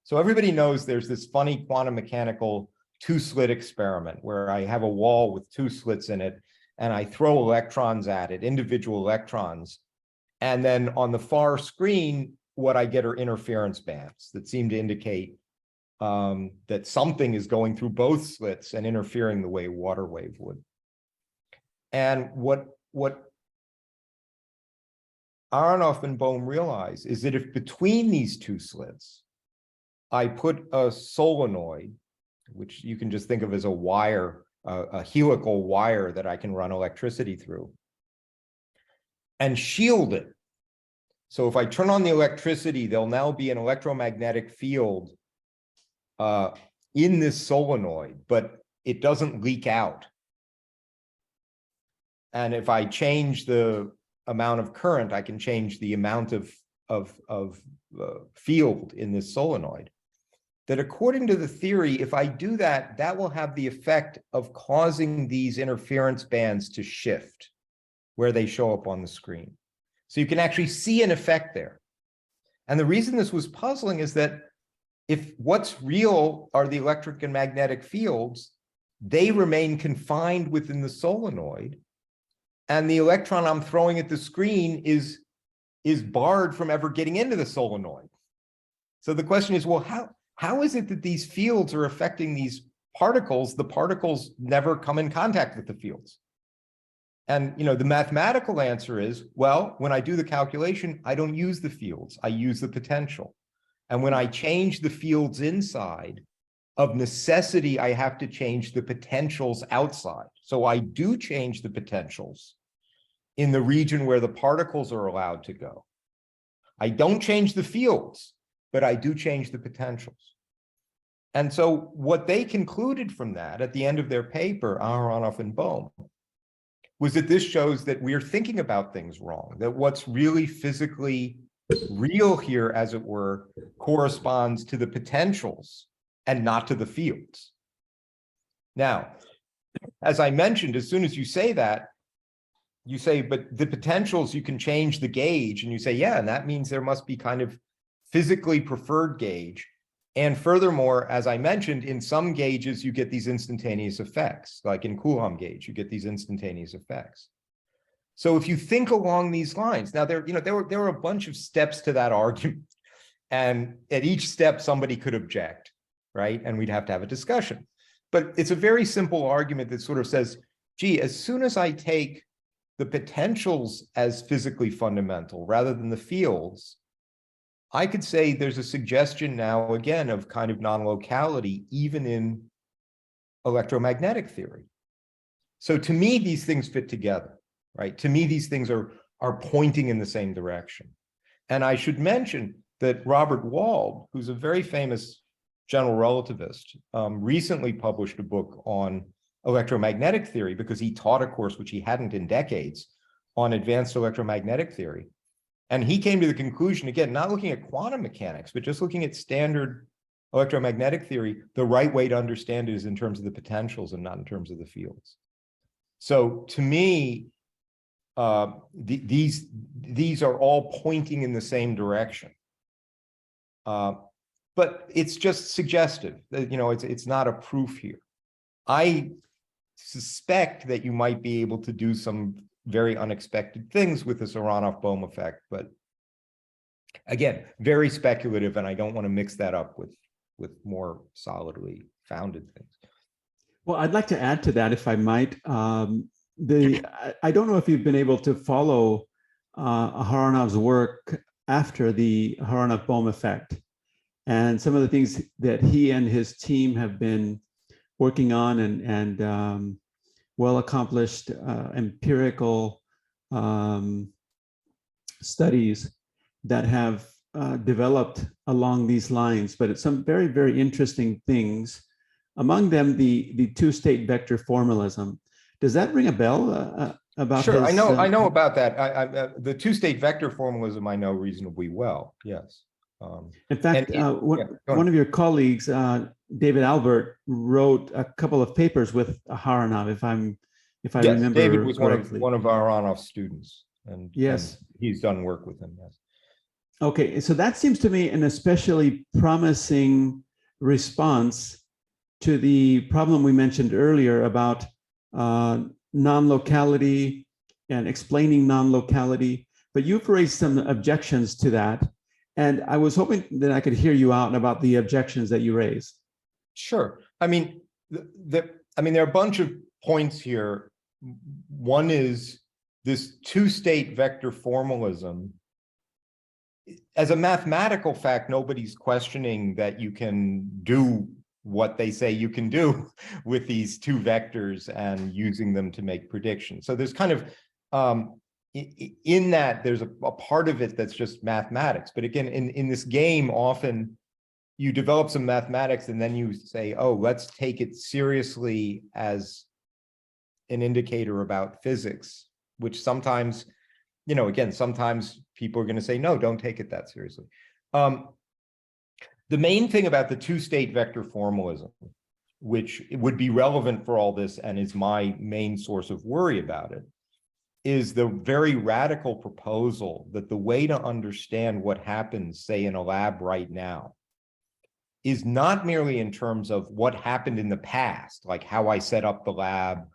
So everybody knows there's this funny quantum mechanical two-slit experiment where I have a wall with two slits in it, and I throw electrons at it, individual electrons. And then on the far screen, what I get are interference bands that seem to indicate that something is going through both slits and interfering the way a water wave would. And what Aharonov and Bohm realize is that if between these two slits, I put a solenoid, which you can just think of as a wire, a helical wire that I can run electricity through, and shield it. So if I turn on the electricity, there'll now be an electromagnetic field in this solenoid, but it doesn't leak out. And if I change the amount of current, I can change the amount of field in this solenoid. That according to the theory, if I do that, that will have the effect of causing these interference bands to shift where they show up on the screen. So you can actually see an effect there. And the reason this was puzzling is that if what's real are the electric and magnetic fields, they remain confined within the solenoid, and the electron I'm throwing at the screen is barred from ever getting into the solenoid. So the question is, well, how is it that these fields are affecting these particles? The particles never come in contact with the fields. And the mathematical answer is, well, when I do the calculation, I don't use the fields, I use the potential. And when I change the fields inside, of necessity, I have to change the potentials outside. So I do change the potentials in the region where the particles are allowed to go. I don't change the fields, but I do change the potentials. And so what they concluded from that at the end of their paper, Aharonov and Bohm, was that this shows that we're thinking about things wrong, that what's really physically real here, as it were, corresponds to the potentials and not to the fields. Now, as I mentioned, as soon as you say that, you say, but the potentials, you can change the gauge, and you say, yeah, and that means there must be kind of physically preferred gauge. And furthermore, as I mentioned, in some gauges, you get these instantaneous effects, like in Coulomb gauge, you get these instantaneous effects. So if you think along these lines, now there were a bunch of steps to that argument, and at each step, somebody could object, right? And we'd have to have a discussion. But it's a very simple argument that sort of says, gee, as soon as I take the potentials as physically fundamental rather than the fields, I could say there's a suggestion now, again, of kind of non-locality, even in electromagnetic theory. So to me, these things fit together, right? To me, these things are pointing in the same direction. And I should mention that Robert Weyl, who's a very famous general relativist, recently published a book on electromagnetic theory because he taught a course which he hadn't in decades on advanced electromagnetic theory. And he came to the conclusion, again, not looking at quantum mechanics, but just looking at standard electromagnetic theory, the right way to understand it is in terms of the potentials and not in terms of the fields. So to me, these are all pointing in the same direction. But it's just suggestive. It's not a proof here. I suspect that you might be able to do some very unexpected things with this Aharonov-Bohm effect, but again, very speculative, and I don't want to mix that up with more solidly founded things. Well, I'd like to add to that, if I might. I don't know if you've been able to follow Aharonov's work after the Aharanov-Bohm effect, and some of the things that he and his team have been working on, and well-accomplished empirical studies that have developed along these lines. But it's some very, very interesting things. Among them, the two-state vector formalism. Does that ring a bell about Sure, his, I know about that. The two-state vector formalism I know reasonably well. Yes. In fact, one of your colleagues, David Albert, wrote a couple of papers with Aharonov, if I yes, remember David was correctly. one of Aharonov's students, and yes, and he's done work with him. Yes. Okay, so that seems to me an especially promising response to the problem we mentioned earlier about non-locality and explaining non-locality. But you've raised some objections to that, and I was hoping that I could hear you out about the objections that you raised. Sure. I mean, there are a bunch of points here. One is this two-state vector formalism. As a mathematical fact, nobody's questioning that you can do what they say you can do with these two vectors and using them to make predictions. So there's kind of, in that, there's a part of it that's just mathematics. But again, in this game, often you develop some mathematics and then you say, oh, let's take it seriously as an indicator about physics, which sometimes, again, sometimes people are going to say, no, don't take it that seriously. The main thing about the two-state vector formalism, which would be relevant for all this and is my main source of worry about it, is the very radical proposal that the way to understand what happens, say, in a lab right now, is not merely in terms of what happened in the past, like how I set up the lab,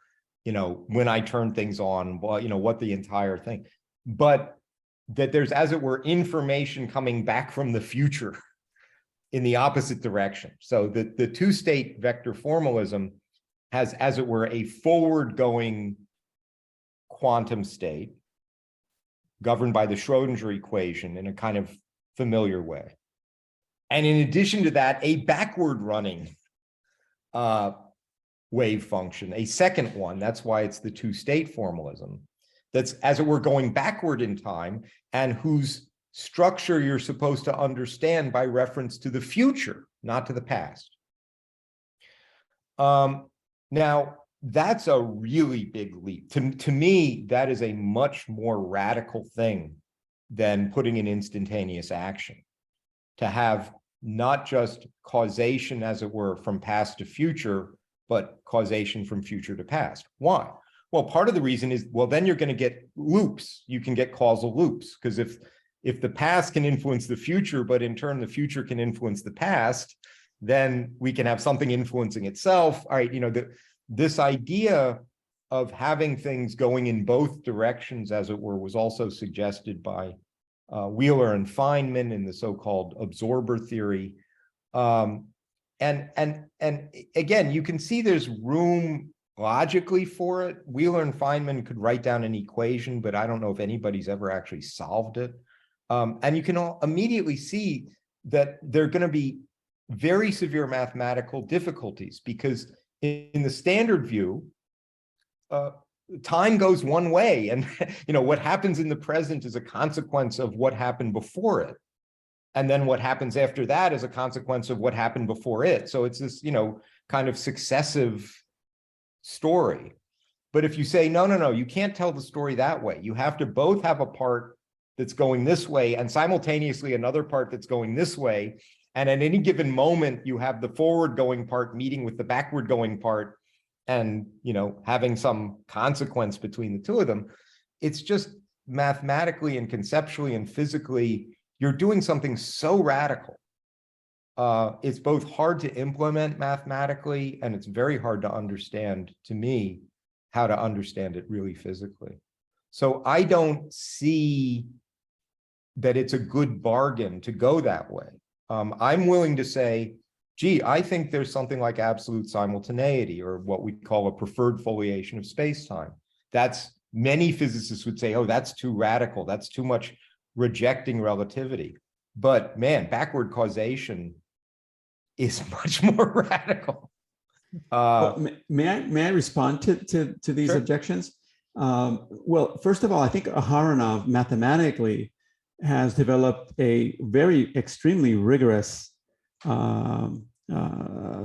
when I turn things on, what the entire thing, but that there's, as it were, information coming back from the future in the opposite direction. So the two-state vector formalism has, as it were, a forward-going quantum state governed by the Schrodinger equation in a kind of familiar way. And in addition to that, a backward-running wave function, a second one. That's why it's the two-state formalism. That's, as it were, going backward in time, and whose structure you're supposed to understand by reference to the future, not to the past. Now, that's a really big leap. To me, that is a much more radical thing than putting in instantaneous action. To have not just causation, as it were, from past to future, but causation from future to past. Why? Well, part of the reason is, well, then you're going to get loops. You can get causal loops, because if the past can influence the future, but in turn the future can influence the past, then we can have something influencing itself. All right, this idea of having things going in both directions, as it were, was also suggested by Wheeler and Feynman in the so-called absorber theory. And again, you can see there's room logically for it. Wheeler and Feynman could write down an equation, but I don't know if anybody's ever actually solved it. And you can immediately see that there are going to be very severe mathematical difficulties, because in the standard view, time goes one way, and what happens in the present is a consequence of what happened before it. And then what happens after that is a consequence of what happened before it. So it's this, kind of successive story. But if you say, no, you can't tell the story that way. You have to both have a part that's going this way and simultaneously another part that's going this way. And at any given moment, you have the forward going part meeting with the backward going part and, having some consequence between the two of them. It's just mathematically and conceptually and physically, you're doing something so radical. It's both hard to implement mathematically, and it's very hard to understand, to me, how to understand it really physically. So I don't see that it's a good bargain to go that way. I'm willing to say, gee, I think there's something like absolute simultaneity, or what we call a preferred foliation of space-time. Many physicists would say, oh, that's too radical. That's too much rejecting relativity. But man, backward causation is much more radical. Well, may I respond to these Sure. objections? Well, first of all, I think Aharanov mathematically has developed a very extremely rigorous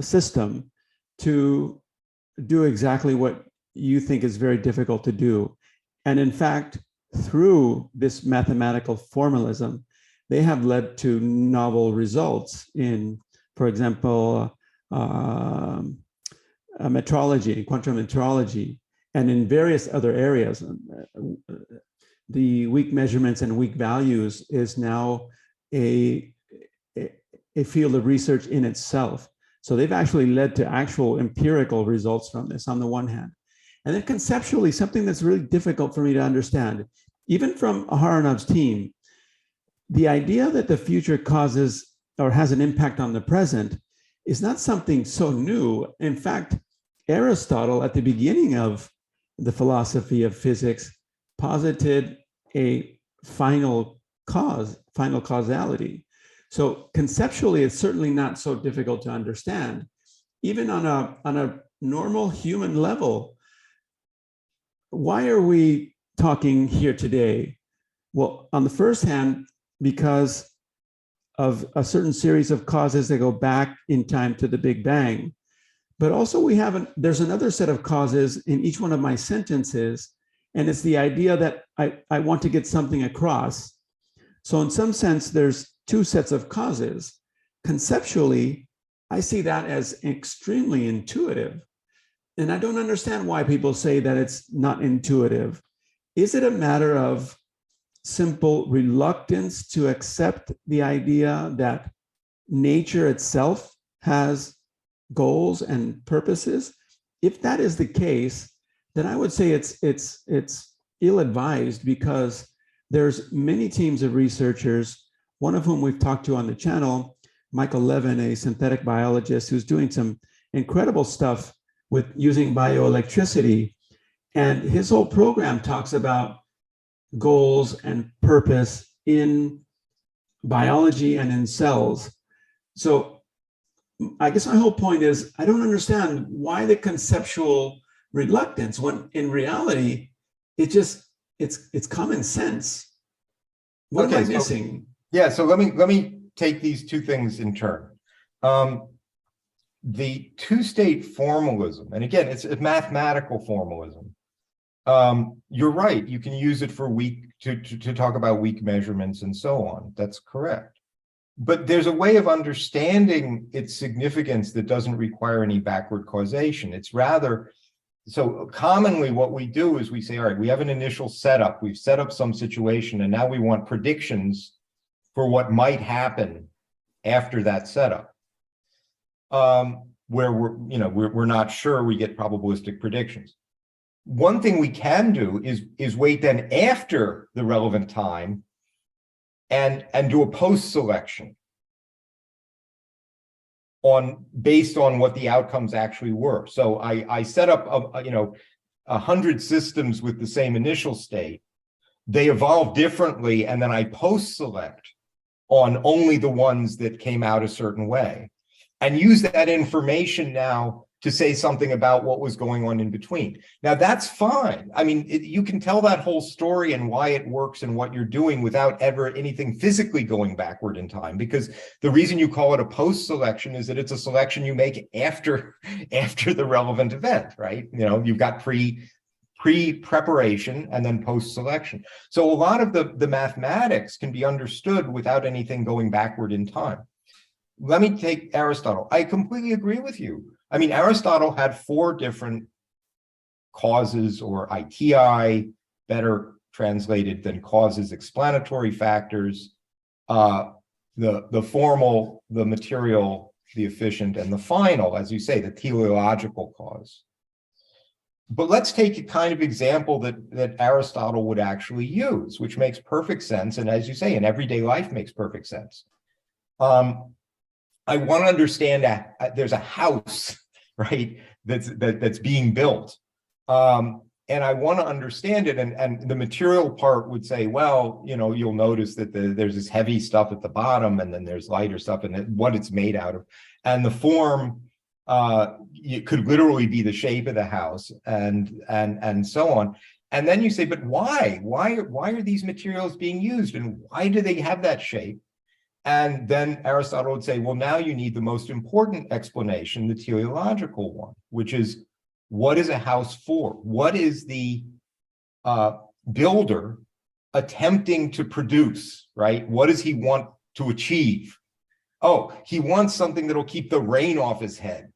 system to do exactly what you think is very difficult to do. And in fact, through this mathematical formalism, they have led to novel results in, for example, metrology, quantum metrology, and in various other areas. The weak measurements and weak values is now a field of research in itself. So they've actually led to actual empirical results from this on the one hand. And then conceptually, something that's really difficult for me to understand, even from Aharanov's team, the idea that the future causes or has an impact on the present is not something so new. In fact, Aristotle, at the beginning of the philosophy of physics, posited a final cause, final causality. So conceptually, it's certainly not so difficult to understand. Even on a normal human level, why are we talking here today? Well, on the first hand, because of a certain series of causes that go back in time to the Big Bang. But also there's another set of causes in each one of my sentences, and it's the idea that I want to get something across. So in some sense, there's two sets of causes. Conceptually, I see that as extremely intuitive. And I don't understand why people say that it's not intuitive. Is it a matter of simple reluctance to accept the idea that nature itself has goals and purposes? If that is the case, then I would say it's ill-advised, because there's many teams of researchers, one of whom we've talked to on the channel, Michael Levin, a synthetic biologist who's doing some incredible stuff with using bioelectricity. And his whole program talks about goals and purpose in biology and in cells. So I guess my whole point is, I don't understand why the conceptual reluctance, when in reality, it's common sense. What am I missing? So let me take these two things in turn. The two-state formalism, and again, it's a mathematical formalism. You're right. You can use it for to talk about weak measurements and so on. That's correct. But there's a way of understanding its significance that doesn't require any backward causation. It's rather, so commonly what we do is we say, all right, we have an initial setup. We've set up some situation, and now we want predictions for what might happen after that setup. Where we're not sure, we get probabilistic predictions. One thing we can do is wait then after the relevant time and do a post-selection based on what the outcomes actually were. So I set up 100 systems with the same initial state. They evolve differently, and then I post-select on only the ones that came out a certain way, and use that information now to say something about what was going on in between. Now, that's fine. I mean, you can tell that whole story and why it works and what you're doing without ever anything physically going backward in time, because the reason you call it a post-selection is that it's a selection you make after the relevant event, right? You've got pre-preparation and then post-selection. So a lot of the mathematics can be understood without anything going backward in time. Let me take Aristotle. I completely agree with you. I mean, Aristotle had 4 different causes, or ITI, better translated than causes, explanatory factors, the formal, the material, the efficient, and the final, as you say, the teleological cause. But let's take a kind of example that Aristotle would actually use, which makes perfect sense, and as you say, in everyday life makes perfect sense. I want to understand that there's a house, right, that's being built. and I want to understand it. And the material part would say, well, you'll notice that there's this heavy stuff at the bottom, and then there's lighter stuff, and what it's made out of. And the form it could literally be the shape of the house, and so on. And then you say, but why? Why are these materials being used, and why do they have that shape? And then Aristotle would say, well, now you need the most important explanation, the teleological one, which is, what is a house for? What is the builder attempting to produce, right? What does he want to achieve? Oh, he wants something that'll keep the rain off his head,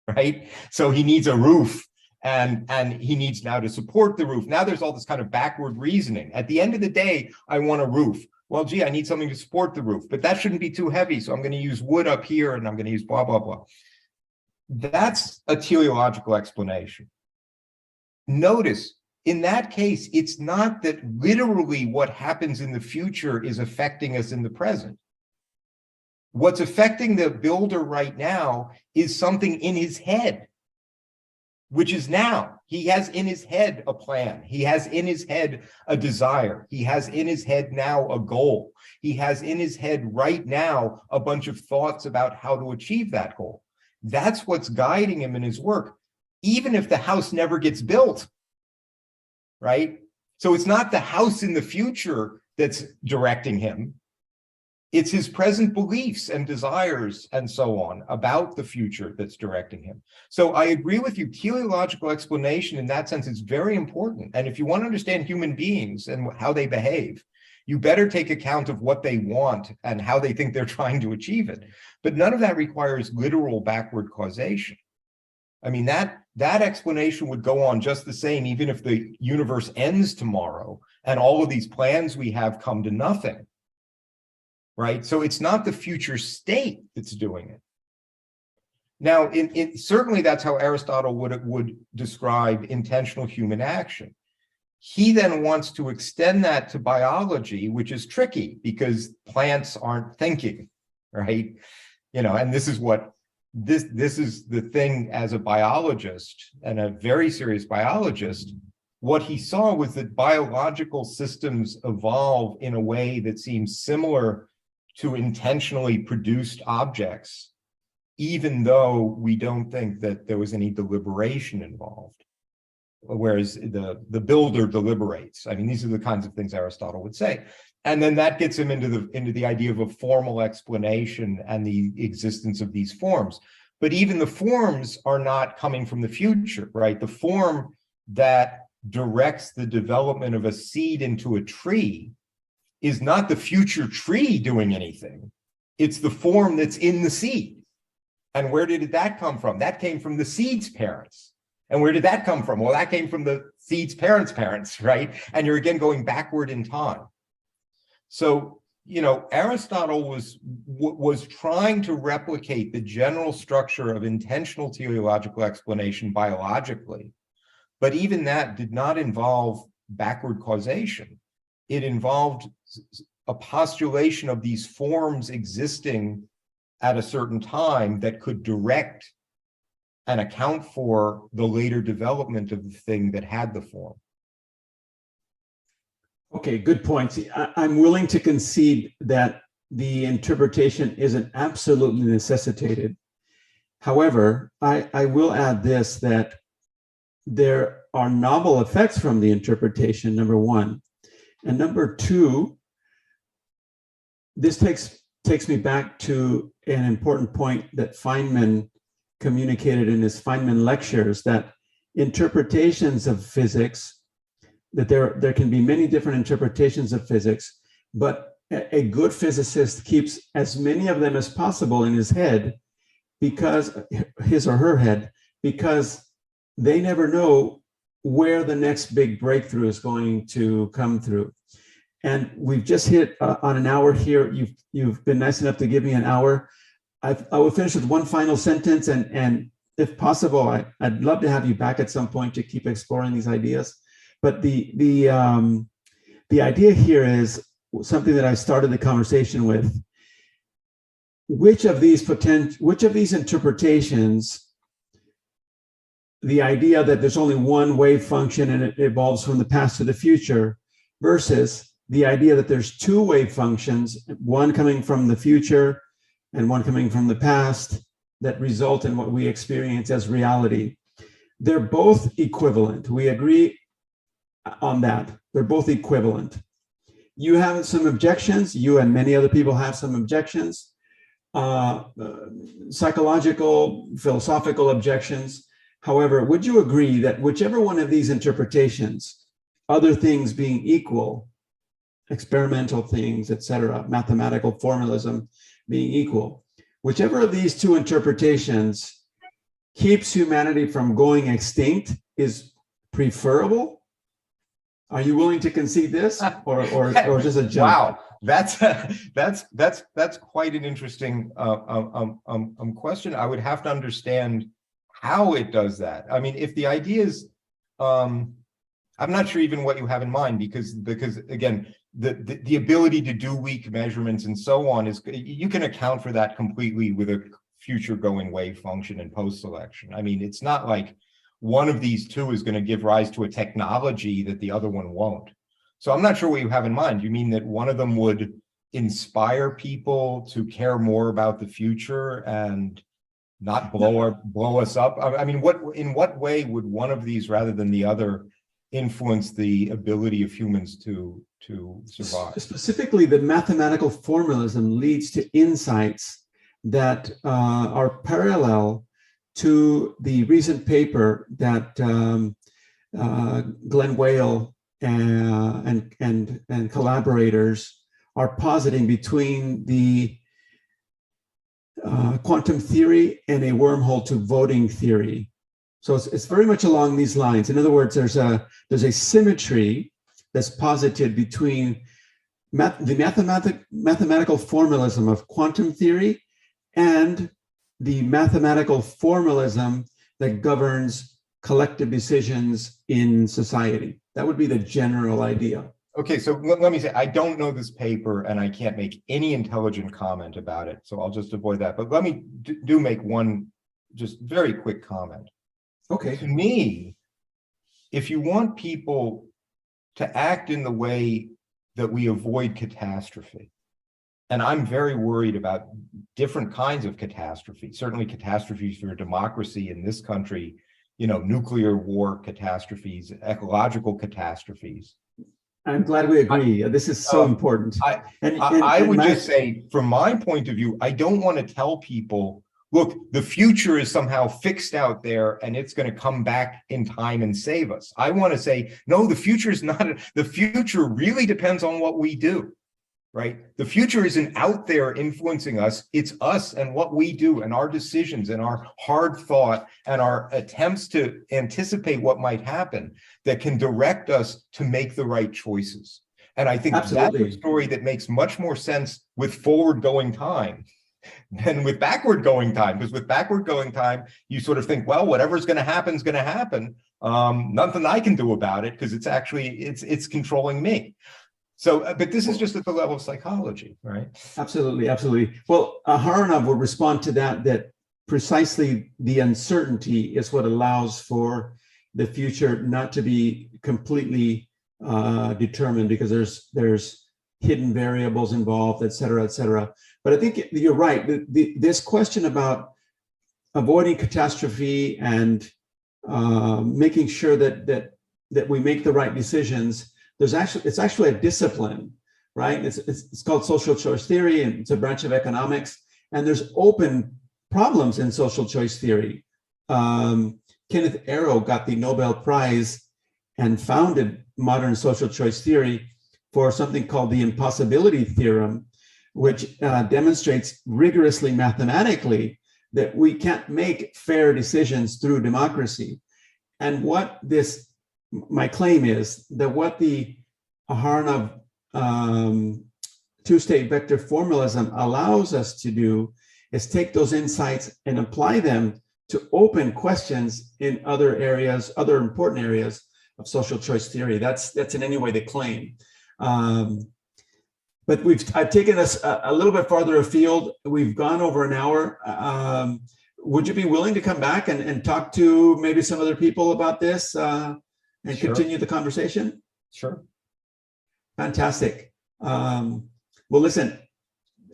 right? So he needs a roof, and he needs now to support the roof. Now there's all this kind of backward reasoning. At the end of the day, I want a roof. Well, gee, I need something to support the roof, but that shouldn't be too heavy. So I'm going to use wood up here, and I'm going to use blah, blah, blah. That's a teleological explanation. Notice, in that case, it's not that literally what happens in the future is affecting us in the present. What's affecting the builder right now is something in his head, which is now. He has in his head a plan. He has in his head a desire. He has in his head now a goal. He has in his head right now a bunch of thoughts about how to achieve that goal. That's what's guiding him in his work, even if the house never gets built, right? So it's not the house in the future that's directing him. It's his present beliefs and desires and so on about the future that's directing him. So I agree with you. Teleological explanation in that sense is very important. And if you want to understand human beings and how they behave, you better take account of what they want and how they think they're trying to achieve it. But none of that requires literal backward causation. I mean, that explanation would go on just the same, even if the universe ends tomorrow and all of these plans we have come to nothing. Right? So it's not the future state that's doing it. Now, certainly that's how Aristotle would describe intentional human action. He then wants to extend that to biology, which is tricky because plants aren't thinking, right? And this is the thing as a biologist, and a very serious biologist. What he saw was that biological systems evolve in a way that seems similar to intentionally produced objects, even though we don't think that there was any deliberation involved, whereas the builder deliberates. I mean, these are the kinds of things Aristotle would say. And then that gets him into the idea of a formal explanation and the existence of these forms. But even the forms are not coming from the future, right? The form that directs the development of a seed into a tree is not the future tree doing anything. It's the form that's in the seed. And where did that come from? That came from the seed's parents. And where did that come from? Well, that came from the seed's parents, right? And you're again going backward in time. So, Aristotle was trying to replicate the general structure of intentional teleological explanation biologically, but even that did not involve backward causation. It involved a postulation of these forms existing at a certain time that could direct and account for the later development of the thing that had the form. Okay, good point. See, I'm willing to concede that the interpretation isn't absolutely necessitated. However, I will add this, that there are novel effects from the interpretation, number one. And number two, this takes me back to an important point that Feynman communicated in his Feynman lectures, that interpretations of physics, that there can be many different interpretations of physics, but a good physicist keeps as many of them as possible in his head, because his or her head, because they never know where the next big breakthrough is going to come through. And we've just hit on an hour here. You've been nice enough to give me an hour. I will finish with one final sentence, and if possible, I'd love to have you back at some point to keep exploring these ideas. But the idea here is something that I started the conversation with. Which of these interpretations the idea that there's only one wave function and it evolves from the past to the future, versus the idea that there's two wave functions, one coming from the future and one coming from the past, that result in what we experience as reality. They're both equivalent. We agree on that. They're both equivalent. You have some objections. You and many other people have some objections, psychological, philosophical objections. However, would you agree that whichever one of these interpretations, other things being equal, experimental things, etc., mathematical formalism being equal, whichever of these two interpretations keeps humanity from going extinct is preferable? Are you willing to concede this, or just a jump? Wow, that's quite an interesting question. I would have to understand how it does that. I mean, if the idea is, I'm not sure even what you have in mind, because again, the ability to do weak measurements and so on is, you can account for that completely with a future going wave function and post-selection. I mean, it's not like one of these two is going to give rise to a technology that the other one won't. So I'm not sure what you have in mind. You mean that one of them would inspire people to care more about the future and not blow us up? I mean, in what way would one of these rather than the other influence the ability of humans to survive? Specifically, the mathematical formalism leads to insights that are parallel to the recent paper that Glenn Weyl and collaborators are positing between the quantum theory and a wormhole to voting theory. So it's very much along these lines. In other words, there's a symmetry that's posited between the mathematical formalism of quantum theory and the mathematical formalism that governs collective decisions in society. That would be the general idea. Okay, so let me say, I don't know this paper and I can't make any intelligent comment about it, so I'll just avoid that. But let me do make one just very quick comment. Okay. To me, if you want people to act in the way that we avoid catastrophe, and I'm very worried about different kinds of catastrophes, certainly catastrophes for democracy in this country, you know, nuclear war catastrophes, ecological catastrophes. I'm glad we agree. This is so important. I would just say, from my point of view, I don't want to tell people, look, the future is somehow fixed out there and it's going to come back in time and save us. I want to say, no, the future is not. The future really depends on what we do. Right? The future isn't out there influencing us. It's us and what we do and our decisions and our hard thought and our attempts to anticipate what might happen that can direct us to make the right choices. And I think that's a story that makes much more sense with forward-going time than with backward-going time. Because with backward-going time, you sort of think, well, whatever's going to happen is going to happen. Nothing I can do about it because it's controlling me. So, but this is just at the level of psychology, right? Absolutely, absolutely. Well, Aharanov would respond to that precisely the uncertainty is what allows for the future not to be completely determined, because there's hidden variables involved, et cetera, et cetera. But I think you're right. This question about avoiding catastrophe and making sure that we make the right decisions, it's actually a discipline, right? It's called social choice theory, and it's a branch of economics. And there's open problems in social choice theory. Kenneth Arrow got the Nobel Prize and founded modern social choice theory for something called the impossibility theorem, which demonstrates rigorously mathematically that we can't make fair decisions through democracy. And my claim is that what the Aharanov two-state vector formalism allows us to do is take those insights and apply them to open questions in other areas, other important areas of social choice theory. That's in any way the claim. But I've taken us a little bit farther afield. We've gone over an hour. would you be willing to come back and talk to maybe some other people about this and Sure. continue the conversation? Sure. Fantastic. Well, listen,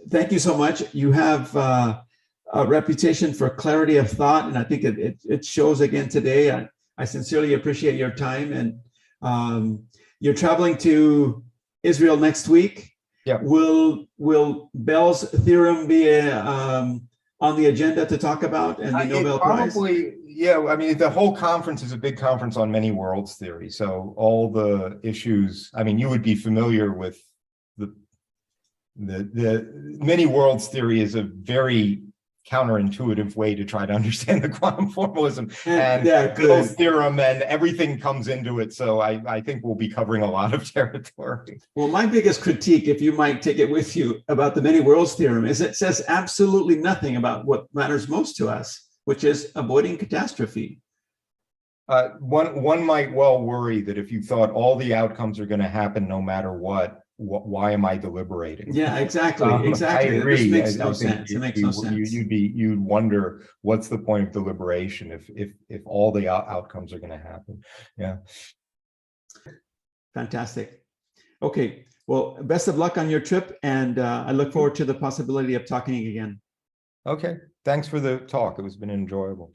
thank you so much. You have a reputation for clarity of thought, and I think it shows again today. I sincerely appreciate your time, and you're traveling to Israel next week. Yeah. Will Bell's theorem be on the agenda to talk about, and the Nobel Prize? Probably, yeah. I mean, the whole conference is a big conference on many worlds theory. So all the issues, I mean, you would be familiar with the many worlds theory is a very counterintuitive way to try to understand the quantum formalism and Bell's theorem, and everything comes into it. So I think we'll be covering a lot of territory. Well, my biggest critique, if you might take it with you, about the many worlds theorem is it says absolutely nothing about what matters most to us, which is avoiding catastrophe. One might well worry that if you thought all the outcomes are going to happen no matter what, why am I deliberating? Yeah, exactly. Exactly. I agree. This makes no sense. It makes no sense. You'd wonder what's the point of deliberation if all the outcomes are going to happen. Yeah. Fantastic. Okay. Well, best of luck on your trip, and I look forward to the possibility of talking again. Okay. Thanks for the talk. It has been enjoyable.